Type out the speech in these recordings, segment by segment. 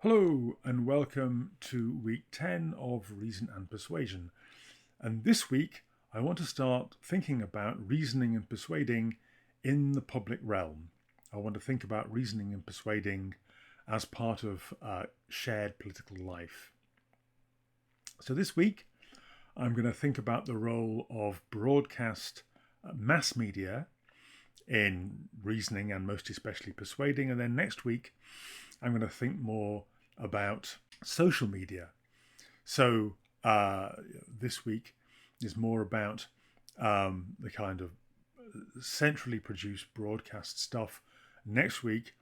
Hello and welcome to week 10 of Reason and Persuasion. And this week I want to start thinking about reasoning and persuading in the public realm. I want to think about reasoning and persuading as part of shared political life. So this week I'm going to think about the role of broadcast mass media in reasoning and most especially persuading. And then next week I'm going to think more about social media. So this week is more about the kind of centrally produced broadcast stuff. Next week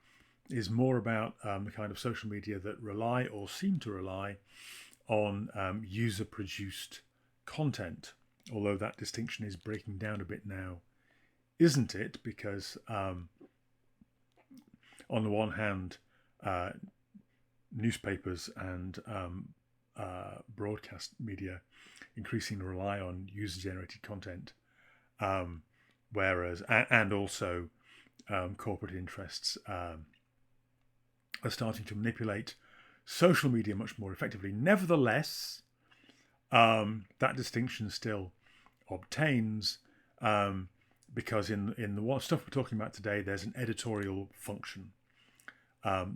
is more about the kind of social media that rely or seem to rely on user-produced content, although that distinction is breaking down a bit now, isn't it? Because on the one hand, newspapers and broadcast media increasingly rely on user-generated content, whereas and also corporate interests are starting to manipulate social media much more effectively. Nevertheless, that distinction still obtains because in the stuff we're talking about today, there's an editorial function.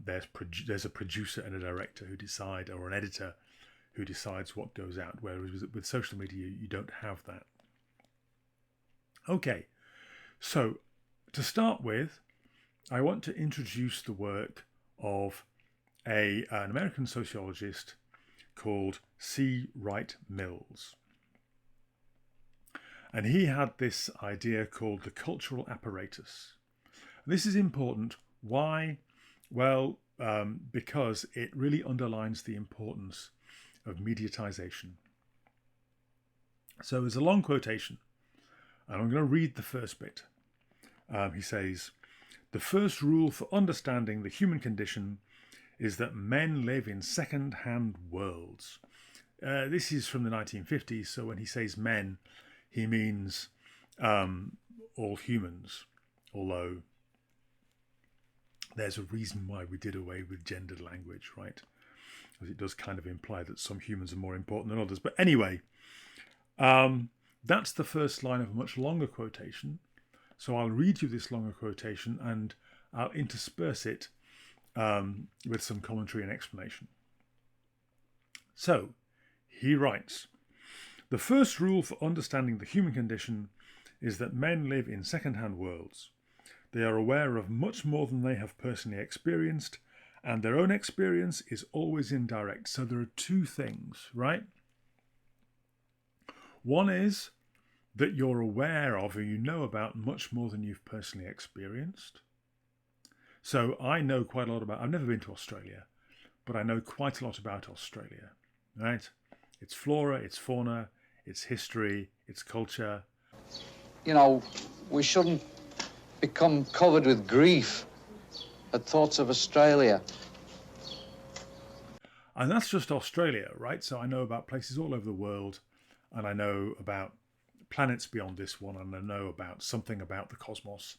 There's a producer and a director who decide, or an editor who decides what goes out, whereas with social media you don't have that. Okay, so to start with, I want to introduce the work of an American sociologist called C. Wright Mills. And he had this idea called the cultural apparatus. This is important. Why? Well, because it really underlines the importance of mediatization. So there's a long quotation, and I'm going to read the first bit. He says, "The first rule for understanding the human condition is that men live in second-hand worlds." This is from the 1950s, so when he says men, he means all humans, although there's a reason why we did away with gendered language, right? Because it does kind of imply that some humans are more important than others. But anyway, that's the first line of a much longer quotation. So I'll read you this longer quotation and I'll intersperse it with some commentary and explanation. So he writes, "The first rule for understanding the human condition is that men live in second-hand worlds. They are aware of much more than they have personally experienced, and their own experience is always indirect." So there are two things, right? One is that you're aware of or you know about much more than you've personally experienced. So I know quite a lot about, I've never been to Australia, but I know quite a lot about Australia, right? Its flora, its fauna, its history, its culture. You know, we shouldn't become covered with grief at thoughts of Australia. And that's just Australia, right? So I know about places all over the world, and I know about planets beyond this one, and I know about something about the cosmos.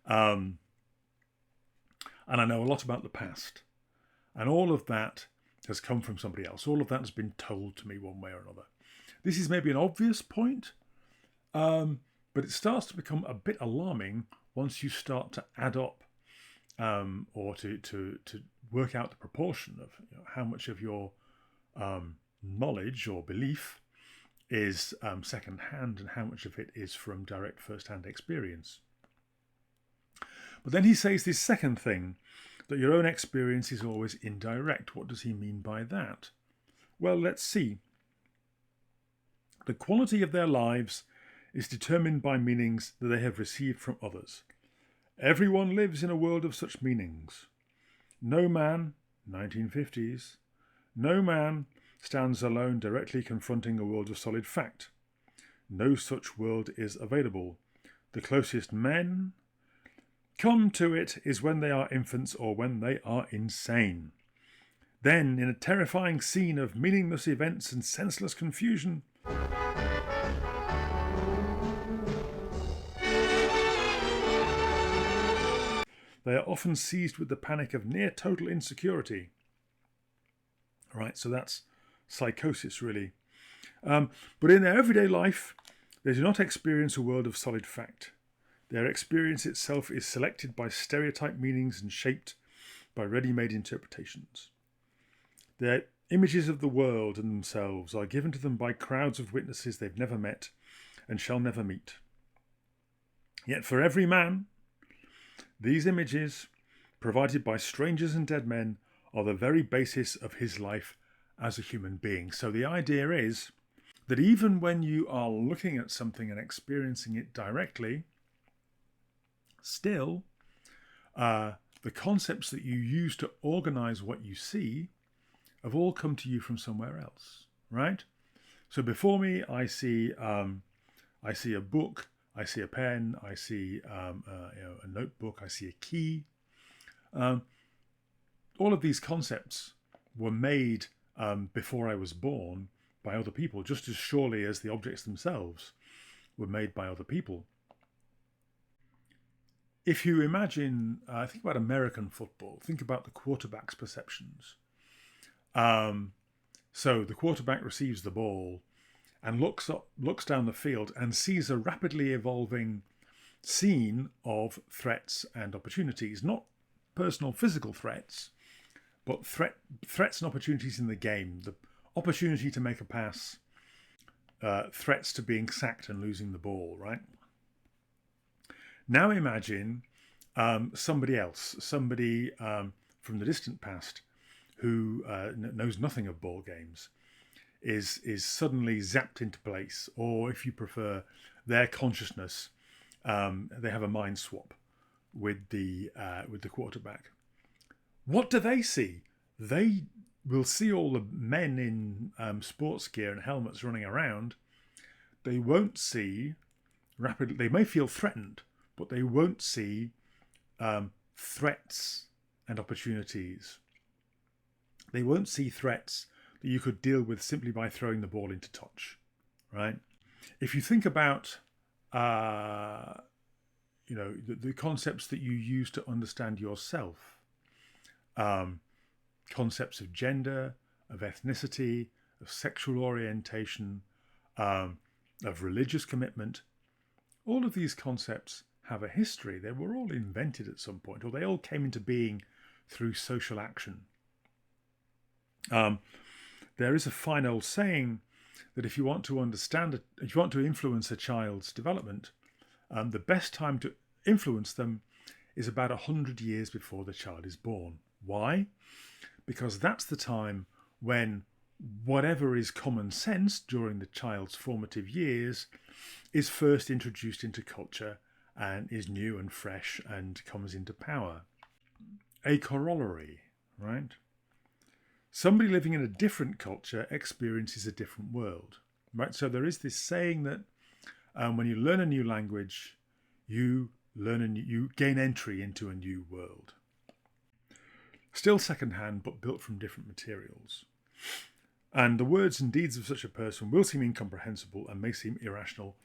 And I know a lot about the past. And all of that has come from somebody else. All of that has been told to me one way or another. This is maybe an obvious point, but it starts to become a bit alarming once you start to add up or to work out the proportion of how much of your knowledge or belief is second-hand and how much of it is from direct first-hand experience. But then he says this second thing, that your own experience is always indirect. What does he mean by that? Well, let's see. "The quality of their lives is determined by meanings that they have received from others. Everyone lives in a world of such meanings. No man," 1950s, "no man stands alone directly confronting a world of solid fact. No such world is available. The closest men come to it is when they are infants or when they are insane. Then, in a terrifying scene of meaningless events and senseless confusion, they are often seized with the panic of near total insecurity. right? So that's psychosis, really. But in their everyday life, they do not experience a world of solid fact. Their experience itself is selected by stereotype meanings and shaped by ready-made interpretations. Their images of the world and themselves are given to them by crowds of witnesses they've never met and shall never meet. Yet for every man, these images, provided by strangers and dead men, are the very basis of his life as a human being. So the idea is that even when you are looking at something and experiencing it directly, still, the concepts that you use to organize what you see have all come to you from somewhere else, right? So before me, I see a book, I see a pen, I see a notebook, I see a key. All of these concepts were made before I was born by other people, just as surely as the objects themselves were made by other people. If you imagine, think about American football, think about the quarterback's perceptions. So the quarterback receives the ball and looks down the field and sees a rapidly evolving scene of threats and opportunities, not personal physical threats, but threats and opportunities in the game. The opportunity to make a pass, threats to being sacked and losing the ball, right? Now imagine somebody else, somebody from the distant past who knows nothing of ball games, is suddenly zapped into place, or if you prefer, their consciousness, they have a mind swap with the quarterback. What do they see? They will see all the men in sports gear and helmets running around. They won't see rapidly. They may feel threatened, but they won't see threats and opportunities. They won't see threats that you could deal with simply by throwing the ball into touch, right? If you think about, the concepts that you use to understand yourself, concepts of gender, of ethnicity, of sexual orientation, of religious commitment, all of these concepts have a history. They were all invented at some point, or they all came into being through social action. There is a fine old saying that if you want to influence a child's development, the best time to influence them is about 100 years before the child is born. Why? Because that's the time when whatever is common sense during the child's formative years is first introduced into culture and is new and fresh and comes into power. A corollary, right? Somebody living in a different culture experiences a different world, right? So there is this saying that when you learn a new language, you gain entry into a new world. Still secondhand, but built from different materials. And the words and deeds of such a person will seem incomprehensible and may seem irrational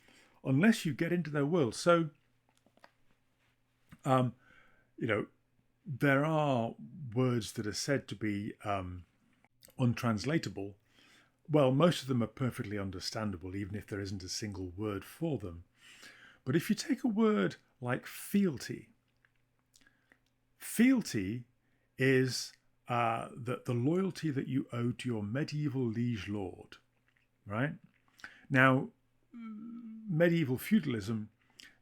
unless you get into their world. So, there are words that are said to be untranslatable. Well, most of them are perfectly understandable, even if there isn't a single word for them. But if you take a word like fealty is the loyalty that you owe to your medieval liege lord, right? Now, medieval feudalism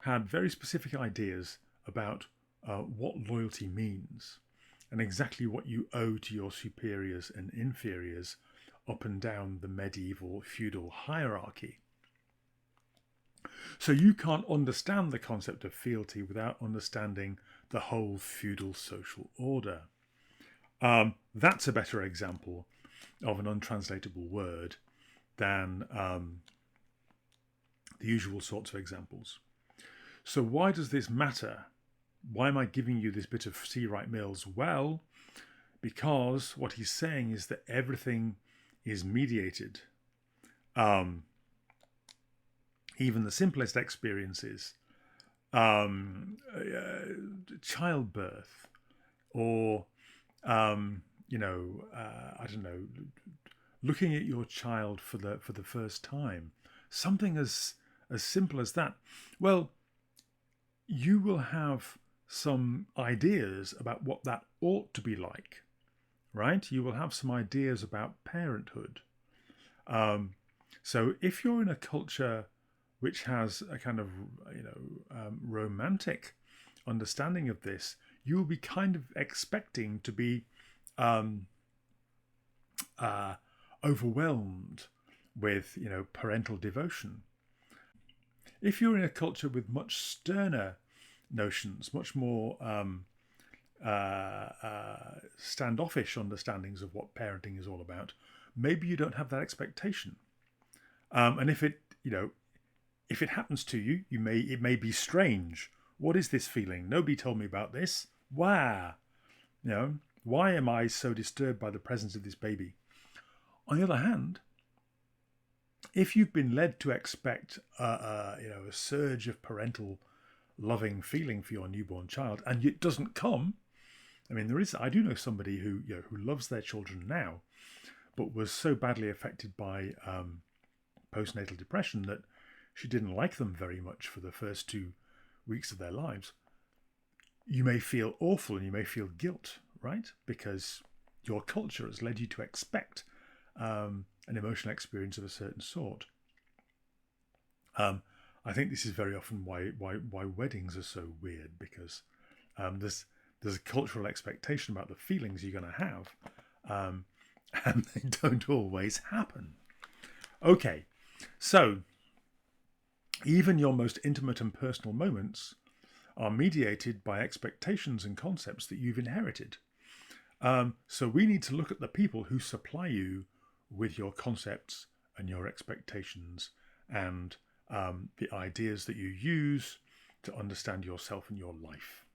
had very specific ideas about what loyalty means and exactly what you owe to your superiors and inferiors up and down the medieval feudal hierarchy. So you can't understand the concept of fealty without understanding the whole feudal social order. That's a better example of an untranslatable word than the usual sorts of examples. So why does this matter? Why am I giving you this bit of C. Wright Mills? Well, because what he's saying is that everything is mediated. Even the simplest experiences, childbirth, or I don't know, looking at your child for the first time, something as simple as that. Well, you will have some ideas about what that ought to be like, right? You will have some ideas about parenthood. So if you're in a culture which has a kind of romantic understanding of this, you will be kind of expecting to be um, overwhelmed with parental devotion. If you're in a culture with much sterner notions, much more standoffish understandings of what parenting is all about, maybe you don't have that expectation. And if it happens to you, it may be strange. What is this feeling? Nobody told me about this. Why? Why am I so disturbed by the presence of this baby? On the other hand, if you've been led to expect a surge of parental loving feeling for your newborn child, and it doesn't come, I do know somebody who loves their children now, but was so badly affected by postnatal depression that she didn't like them very much for the first 2 weeks of their lives. You may feel awful and you may feel guilt, right? Because your culture has led you to expect an emotional experience of a certain sort. I think this is very often why weddings are so weird, because there's a cultural expectation about the feelings you're going to have, and they don't always happen. Okay, so even your most intimate and personal moments are mediated by expectations and concepts that you've inherited. So we need to look at the people who supply you with your concepts and your expectations and the ideas that you use to understand yourself and your life.